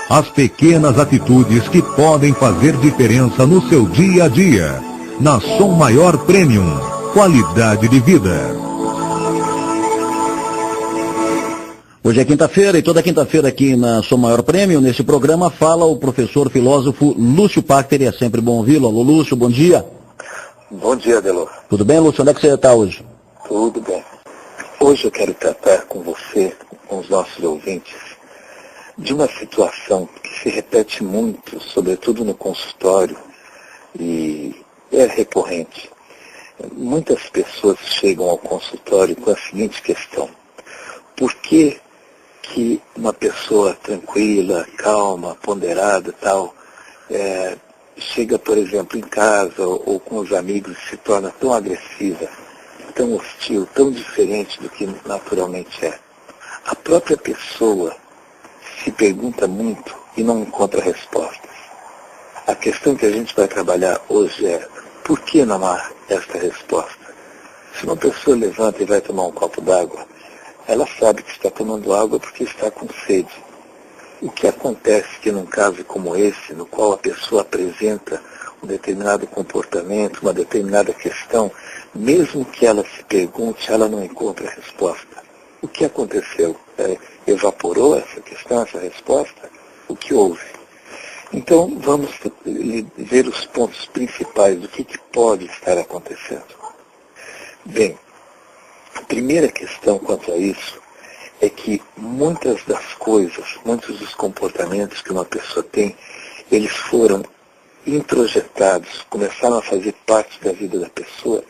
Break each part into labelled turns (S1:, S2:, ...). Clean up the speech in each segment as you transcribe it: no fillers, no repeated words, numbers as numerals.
S1: As pequenas atitudes que podem fazer diferença no seu dia a dia. Na Som Maior Premium. Qualidade de vida.
S2: Hoje é quinta-feira e toda quinta-feira aqui na Som Maior Premium, nesse programa, fala o professor filósofo Lúcio Pachter, e é sempre bom ouvi-lo. Alô, Lúcio, bom dia.
S3: Bom dia, Adelor.
S2: Tudo bem, Lúcio? Onde é que você está hoje?
S3: Tudo bem. Hoje eu quero tratar com você, com os nossos ouvintes, de uma situação que se repete muito, sobretudo no consultório, e é recorrente. Muitas pessoas chegam ao consultório com a seguinte questão: por que uma pessoa tranquila, calma, ponderada, tal, chega, por exemplo, em casa ou com os amigos e se torna tão agressiva, tão hostil, tão diferente do que naturalmente é? A própria pessoa se pergunta muito e não encontra respostas. A questão que a gente vai trabalhar hoje é: por que não há esta resposta? Se uma pessoa levanta e vai tomar um copo d'água, ela sabe que está tomando água porque está com sede. O que acontece é que num caso como esse, no qual a pessoa apresenta um determinado comportamento, uma determinada questão, mesmo que ela se pergunte, ela não encontra a resposta. O que aconteceu? Evaporou essa questão, essa resposta? O que houve? Então, vamos ver os pontos principais do que pode estar acontecendo. Bem, a primeira questão quanto a isso é que muitas das coisas, muitos dos comportamentos que uma pessoa tem, eles foram introjetados, começaram a fazer parte da vida da pessoa,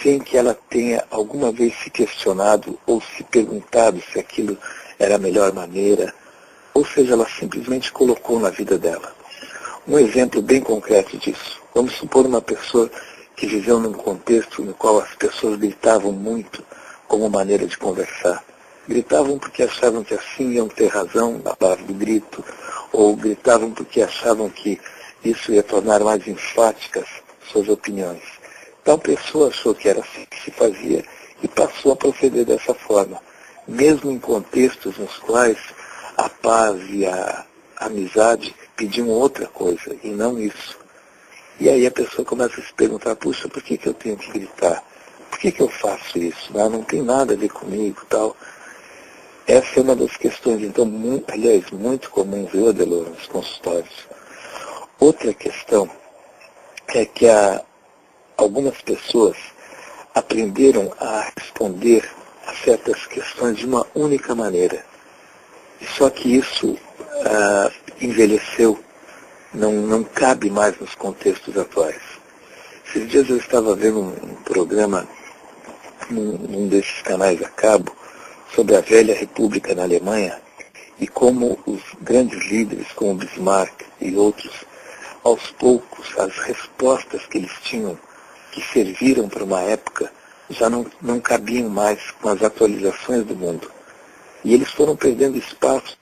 S3: sem que ela tenha alguma vez se questionado ou se perguntado se aquilo era a melhor maneira, ou seja, ela simplesmente colocou na vida dela. Um exemplo bem concreto disso: vamos supor uma pessoa que viveu num contexto no qual as pessoas gritavam muito como maneira de conversar. Gritavam porque achavam que assim iam ter razão na palavra do grito, ou gritavam porque achavam que isso ia tornar mais enfáticas suas opiniões. Tal pessoa achou que era assim que se fazia e passou a proceder dessa forma, mesmo em contextos nos quais a paz e a amizade pediam outra coisa, e não isso. E aí a pessoa começa a se perguntar: puxa, por que eu tenho que gritar? Por que eu faço isso? Não tem nada a ver comigo, tal. Essa é uma das questões, então, muito comum, viu, Adelor, nos consultórios. Outra questão é que algumas pessoas aprenderam a responder a certas questões de uma única maneira. Só que isso envelheceu, não cabe mais nos contextos atuais. Esses dias eu estava vendo um programa num desses canais a cabo sobre a velha república na Alemanha e como os grandes líderes, como Bismarck e outros, aos poucos, as respostas que eles tinham, que serviram para uma época, já não cabiam mais com as atualizações do mundo. E eles foram perdendo espaço,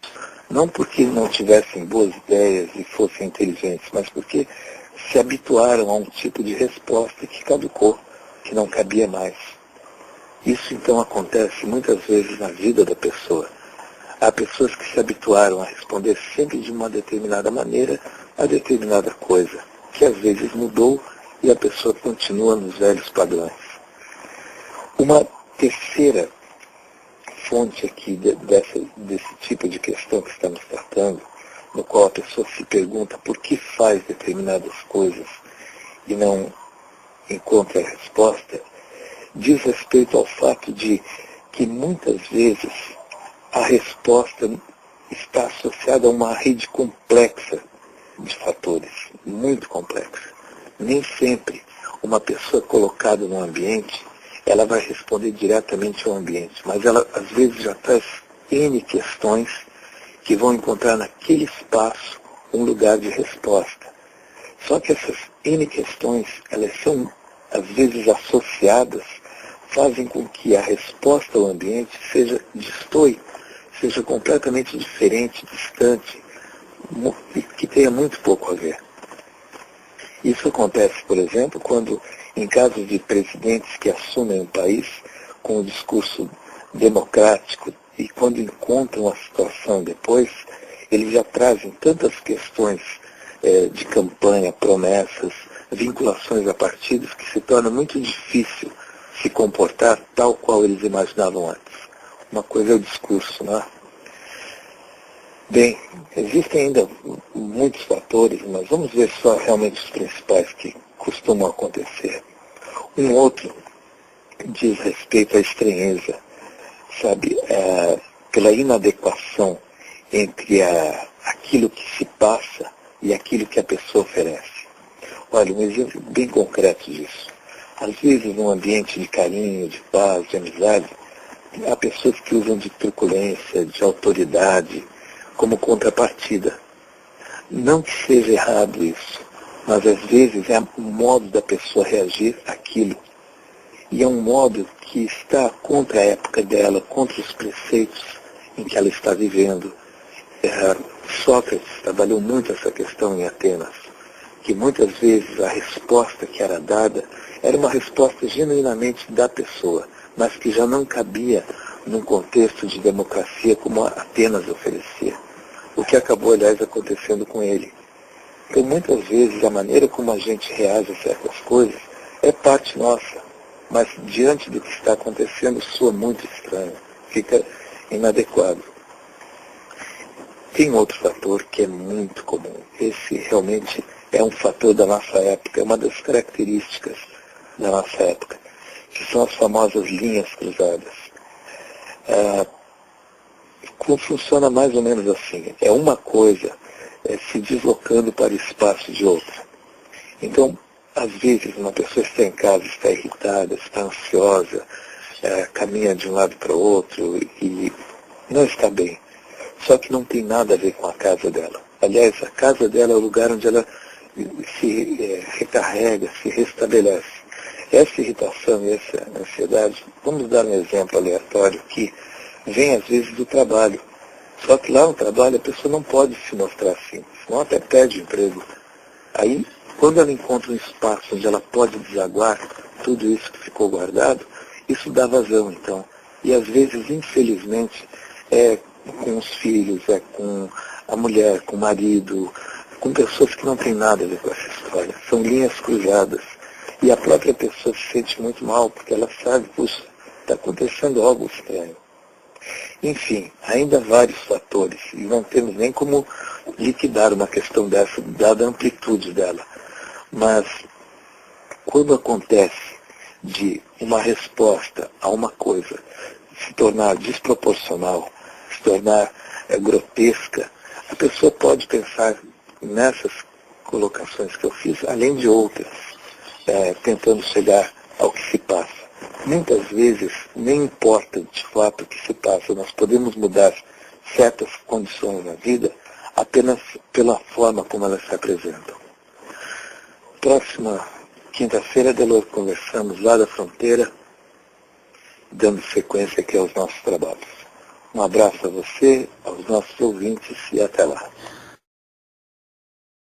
S3: não porque não tivessem boas ideias e fossem inteligentes, mas porque se habituaram a um tipo de resposta que caducou, que não cabia mais. Isso então acontece muitas vezes na vida da pessoa. Há pessoas que se habituaram a responder sempre de uma determinada maneira a determinada coisa, que às vezes mudou e a pessoa continua nos velhos padrões. Uma terceira fonte aqui desse tipo de questão que estamos tratando, no qual a pessoa se pergunta por que faz determinadas coisas e não encontra a resposta, diz respeito ao fato de que muitas vezes a resposta está associada a uma rede complexa de fatores, muito complexa. Nem sempre uma pessoa colocada no ambiente, ela vai responder diretamente ao ambiente, mas ela às vezes já traz N questões que vão encontrar naquele espaço um lugar de resposta. Só que essas N questões, elas são às vezes associadas, fazem com que a resposta ao ambiente seja completamente diferente, distante, que tenha muito pouco a ver. Isso acontece, por exemplo, quando, em casos de presidentes que assumem um país com um discurso democrático e quando encontram a situação depois, eles já trazem tantas questões de campanha, promessas, vinculações a partidos, que se torna muito difícil se comportar tal qual eles imaginavam antes. Uma coisa é o discurso, não é? Bem, existem ainda muitos fatores, mas vamos ver só realmente os principais que costumam acontecer. Um outro diz respeito à estranheza, sabe, pela inadequação entre aquilo que se passa e aquilo que a pessoa oferece. Olha, um exemplo bem concreto disso. Às vezes, num ambiente de carinho, de paz, de amizade, há pessoas que usam de truculência, de autoridade, como contrapartida. Não que seja errado isso, mas às vezes é o modo da pessoa reagir àquilo. E é um modo que está contra a época dela, contra os preceitos em que ela está vivendo. Sócrates trabalhou muito essa questão em Atenas, que muitas vezes a resposta que era dada era uma resposta genuinamente da pessoa, mas que já não cabia num contexto de democracia como Atenas oferecia. O que acabou, aliás, acontecendo com ele. Então, muitas vezes, a maneira como a gente reage a certas coisas é parte nossa, mas diante do que está acontecendo soa muito estranho, fica inadequado. Tem outro fator que é muito comum. Esse realmente é um fator da nossa época, é uma das características da nossa época, que são as famosas linhas cruzadas. Funciona mais ou menos assim. É uma coisa se deslocando para o espaço de outra. Então, às vezes, uma pessoa está em casa, está irritada, está ansiosa, caminha de um lado para o outro e não está bem. Só que não tem nada a ver com a casa dela. Aliás, a casa dela é o lugar onde ela se recarrega, se restabelece. Essa irritação e essa ansiedade, vamos dar um exemplo aleatório que vem às vezes do trabalho. Só que lá no trabalho a pessoa não pode se mostrar assim, senão até perde o emprego. Aí, quando ela encontra um espaço onde ela pode desaguar tudo isso que ficou guardado, isso dá vazão, então. E às vezes, infelizmente, é com os filhos, é com a mulher, com o marido, com pessoas que não têm nada a ver com essa história. São linhas cruzadas. E a própria pessoa se sente muito mal, porque ela sabe, puxa, está acontecendo algo estranho. Enfim, ainda há vários fatores, e não temos nem como liquidar uma questão dessa, dada a amplitude dela. Mas, quando acontece de uma resposta a uma coisa se tornar desproporcional, se tornar grotesca, a pessoa pode pensar nessas colocações que eu fiz, além de outras, tentando chegar ao que se passa. Muitas vezes nem importa de fato o que se passa, nós podemos mudar certas condições na vida apenas pela forma como elas se apresentam. Próxima quinta-feira, Delor, conversamos lá da fronteira, dando sequência aqui aos nossos trabalhos. Um abraço a você, aos nossos ouvintes e até lá.